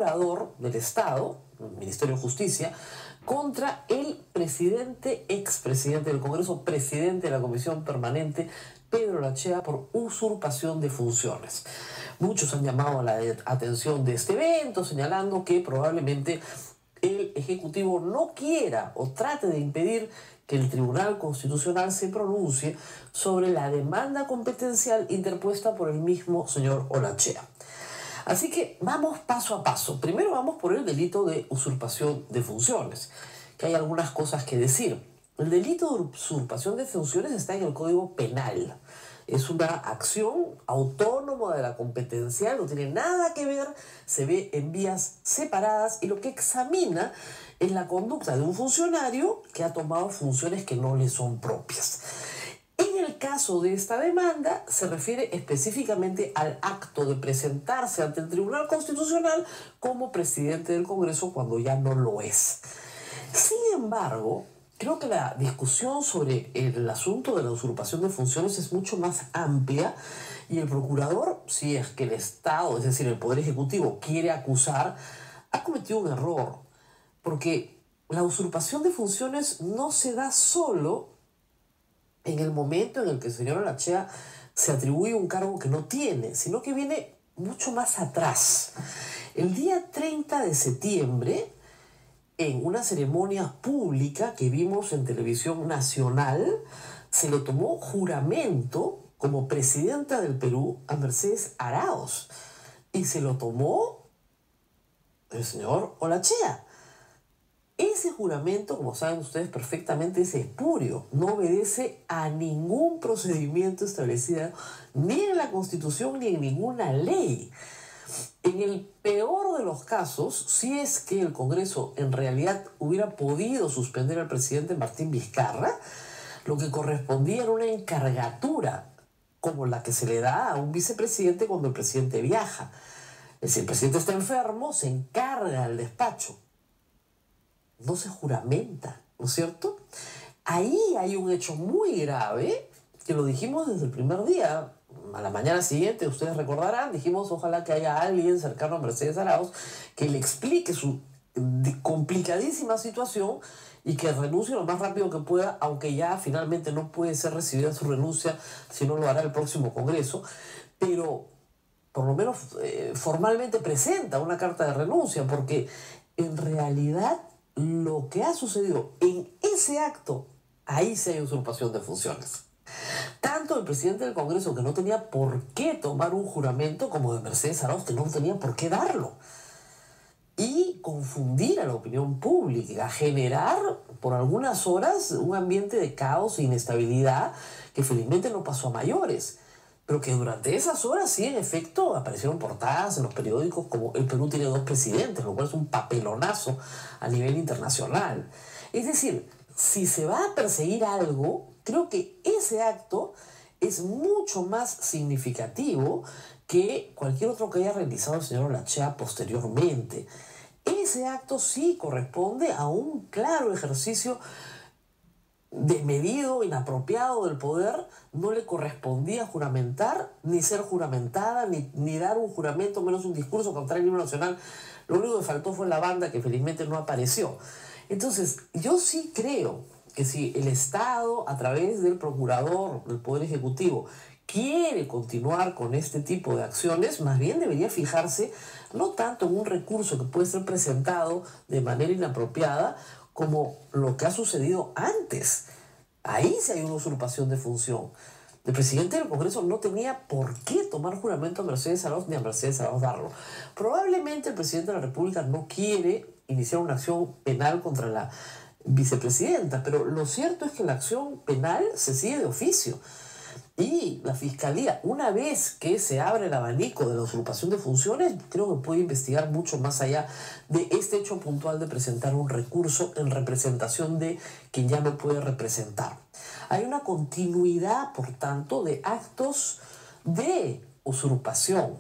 procurador del Estado, el Ministerio de Justicia, contra el presidente, expresidente del Congreso, presidente de la Comisión Permanente, Pedro Lachea, por usurpación de funciones. Muchos han llamado a la atención de este evento, señalando que probablemente el Ejecutivo no quiera o trate de impedir que el Tribunal Constitucional se pronuncie sobre la demanda competencial interpuesta por el mismo señor Olachea. Así que vamos paso a paso. Primero vamos por el delito de usurpación de funciones, que hay algunas cosas que decir. El delito de usurpación de funciones está en el Código Penal. Es una acción autónoma de la competencial, no tiene nada que ver, se ve en vías separadas y lo que examina es la conducta de un funcionario que ha tomado funciones que no le son propias. En el caso de esta demanda, se refiere específicamente al acto de presentarse ante el Tribunal Constitucional como presidente del Congreso cuando ya no lo es. Sin embargo, creo que la discusión sobre el asunto de la usurpación de funciones es mucho más amplia y el procurador, si es que el Estado, es decir, el Poder Ejecutivo, quiere acusar, ha cometido un error. Porque la usurpación de funciones no se da solo en el momento en el que el señor Olachea se atribuye un cargo que no tiene, sino que viene mucho más atrás. El día 30 de septiembre, en una ceremonia pública que vimos en Televisión Nacional, se le tomó juramento como presidenta del Perú a Mercedes Arauz. Y se lo tomó el señor Olachea. Ese juramento, como saben ustedes perfectamente, es espurio, no obedece a ningún procedimiento establecido ni en la Constitución ni en ninguna ley. En el peor de los casos, si es que el Congreso en realidad hubiera podido suspender al presidente Martín Vizcarra, lo que correspondía era una encargatura, como la que se le da a un vicepresidente cuando el presidente viaja. Es decir, el presidente está enfermo, se encarga del despacho. No se juramenta, ¿no es cierto? Ahí hay un hecho muy grave, que lo dijimos desde el primer día. A la mañana siguiente, ustedes recordarán, dijimos ojalá que haya alguien cercano a Mercedes Arauz que le explique su complicadísima situación y que renuncie lo más rápido que pueda, aunque ya finalmente no puede ser recibida su renuncia, si no lo hará el próximo Congreso, pero por lo menos formalmente presenta una carta de renuncia, porque en realidad lo que ha sucedido en ese acto, ahí sí hay usurpación de funciones. Tanto el presidente del Congreso, que no tenía por qué tomar un juramento, como de Mercedes Arauz, que no tenía por qué darlo. Y confundir a la opinión pública, generar por algunas horas un ambiente de caos e inestabilidad que felizmente no pasó a mayores. Pero que durante esas horas sí, en efecto, aparecieron portadas en los periódicos como el Perú tiene 2 presidentes, lo cual es un papelonazo a nivel internacional. Es decir, si se va a perseguir algo, creo que ese acto es mucho más significativo que cualquier otro que haya realizado el señor Olachea posteriormente. Ese acto sí corresponde a un claro ejercicio desmedido, inapropiado del poder. No le correspondía juramentar, ni ser juramentada, ni dar un juramento, menos un discurso contra el himno nacional. Lo único que faltó fue la banda, que felizmente no apareció. Entonces, yo sí creo que si el Estado, a través del procurador, del Poder Ejecutivo, quiere continuar con este tipo de acciones, más bien debería fijarse no tanto en un recurso que puede ser presentado de manera inapropiada, como lo que ha sucedido antes. Ahí sí hay una usurpación de función. El presidente del Congreso no tenía por qué tomar juramento a Mercedes Arauz ni a Mercedes Arauz darlo. Probablemente el presidente de la República no quiere iniciar una acción penal contra la vicepresidenta, pero lo cierto es que la acción penal se sigue de oficio. Y la Fiscalía, una vez que se abre el abanico de la usurpación de funciones, creo que puede investigar mucho más allá de este hecho puntual de presentar un recurso en representación de quien ya no puede representar. Hay una continuidad, por tanto, de actos de usurpación.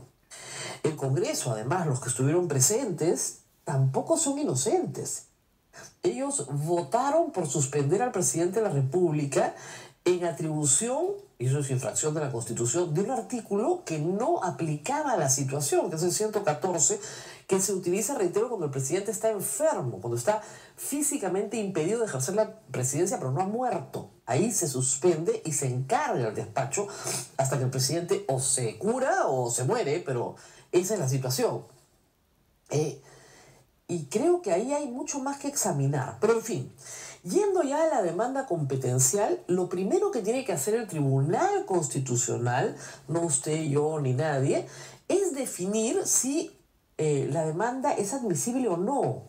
El Congreso, además, los que estuvieron presentes, tampoco son inocentes. Ellos votaron por suspender al presidente de la República en atribución, y eso es infracción de la Constitución, de un artículo que no aplicaba a la situación, que es el 114, que se utiliza, reitero, cuando el presidente está enfermo, cuando está físicamente impedido de ejercer la presidencia, pero no ha muerto. Ahí se suspende y se encarga el despacho hasta que el presidente o se cura o se muere, pero esa es la situación. Y creo que ahí hay mucho más que examinar. Pero en fin, yendo ya a la demanda competencial, lo primero que tiene que hacer el Tribunal Constitucional, no usted, yo ni nadie, es definir si la demanda es admisible o no.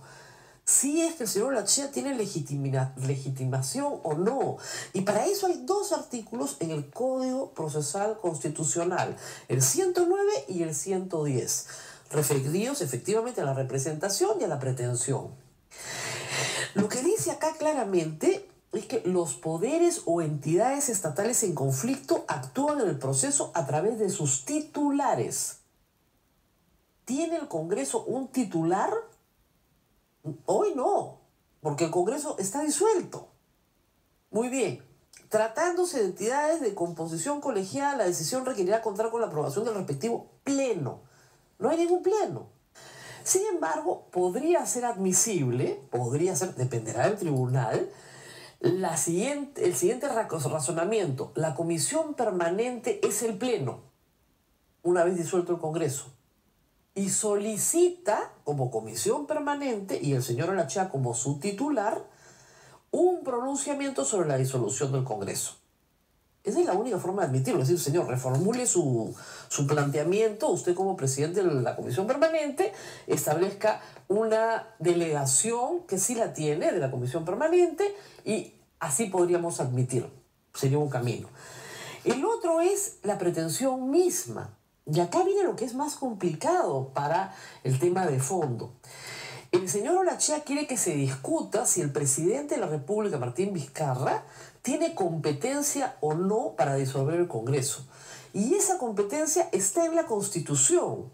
Si es que el señor Lachea tiene legitimación o no. Y para eso hay dos artículos en el Código Procesal Constitucional, el 109 y el 110, referidos efectivamente a la representación y a la pretensión. Lo que dice acá claramente es que los poderes o entidades estatales en conflicto actúan en el proceso a través de sus titulares. ¿Tiene el Congreso un titular? Hoy no, porque el Congreso está disuelto. Muy bien. Tratándose de entidades de composición colegiada, la decisión requerirá contar con la aprobación del respectivo pleno. No hay ningún pleno. Sin embargo, podría ser admisible, dependerá del tribunal, el siguiente razonamiento. La comisión permanente es el pleno, una vez disuelto el Congreso, y solicita como comisión permanente, y el señor Lachea como su titular, un pronunciamiento sobre la disolución del Congreso. Esa es la única forma de admitirlo. Es decir, señor, reformule su planteamiento, usted como presidente de la comisión permanente, establezca una delegación que sí la tiene de la comisión permanente y así podríamos admitir. Sería un camino. El otro es la pretensión misma. Y acá viene lo que es más complicado para el tema de fondo. El señor Olachea quiere que se discuta si el presidente de la República, Martín Vizcarra, tiene competencia o no para disolver el Congreso. Y esa competencia está en la Constitución. O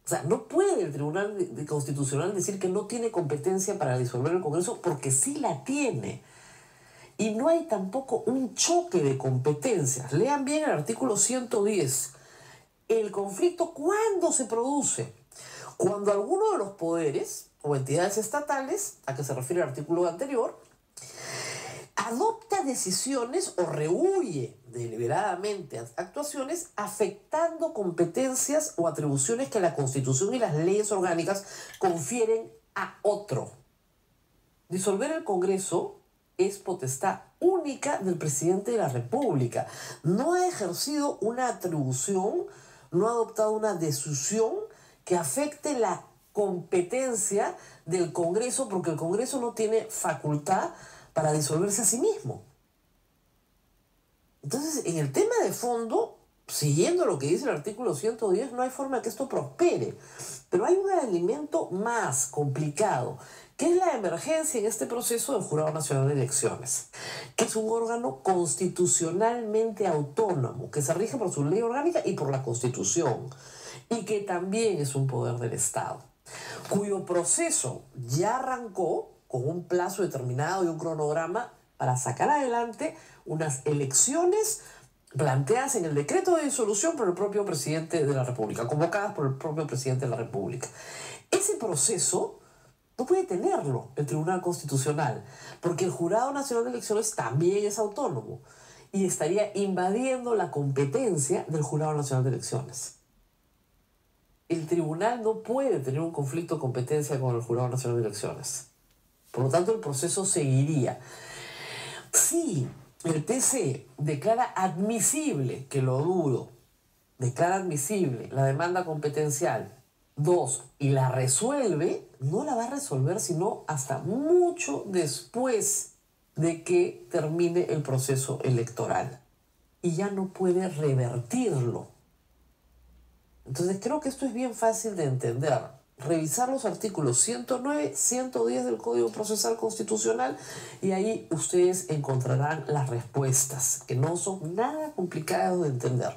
sea, no puede el Tribunal Constitucional decir que no tiene competencia para disolver el Congreso porque sí la tiene. Y no hay tampoco un choque de competencias. Lean bien el artículo 110. El conflicto, ¿cuándo se produce? Cuando alguno de los poderes o entidades estatales, a que se refiere el artículo anterior, adopta decisiones o rehúye deliberadamente actuaciones afectando competencias o atribuciones que la Constitución y las leyes orgánicas confieren a otro. Disolver el Congreso es potestad única del presidente de la República. No ha ejercido una atribución, no ha adoptado una decisión que afecte la competencia del Congreso, porque el Congreso no tiene facultad para disolverse a sí mismo. Entonces, en el tema de fondo, siguiendo lo que dice el artículo 110, no hay forma que esto prospere. Pero hay un elemento más complicado, que es la emergencia en este proceso del Jurado Nacional de Elecciones, que es un órgano constitucionalmente autónomo, que se rige por su ley orgánica y por la Constitución, y que también es un poder del Estado, cuyo proceso ya arrancó con un plazo determinado y un cronograma para sacar adelante unas elecciones planteadas en el decreto de disolución por el propio presidente de la República, convocadas por el propio presidente de la República. Ese proceso no puede tenerlo el Tribunal Constitucional, porque el Jurado Nacional de Elecciones también es autónomo y estaría invadiendo la competencia del Jurado Nacional de Elecciones. El tribunal no puede tener un conflicto de competencia con el Jurado Nacional de Elecciones. Por lo tanto, el proceso seguiría. Si el TC declara admisible, que lo dudo, declara admisible la demanda competencial 2 y la resuelve, no la va a resolver sino hasta mucho después de que termine el proceso electoral. Y ya no puede revertirlo. Entonces creo que esto es bien fácil de entender. Revisar los artículos 109, 110 del Código Procesal Constitucional y ahí ustedes encontrarán las respuestas, que no son nada complicadas de entender,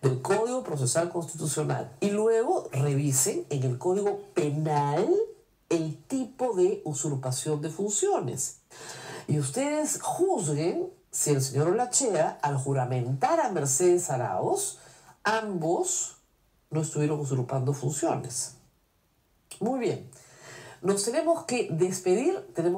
del Código Procesal Constitucional. Y luego revisen en el Código Penal el tipo de usurpación de funciones. Y ustedes juzguen si el señor Olachea, al juramentar a Mercedes Arauz, ambos no estuvieron usurpando funciones. Muy bien. Nos tenemos que despedir. Tenemos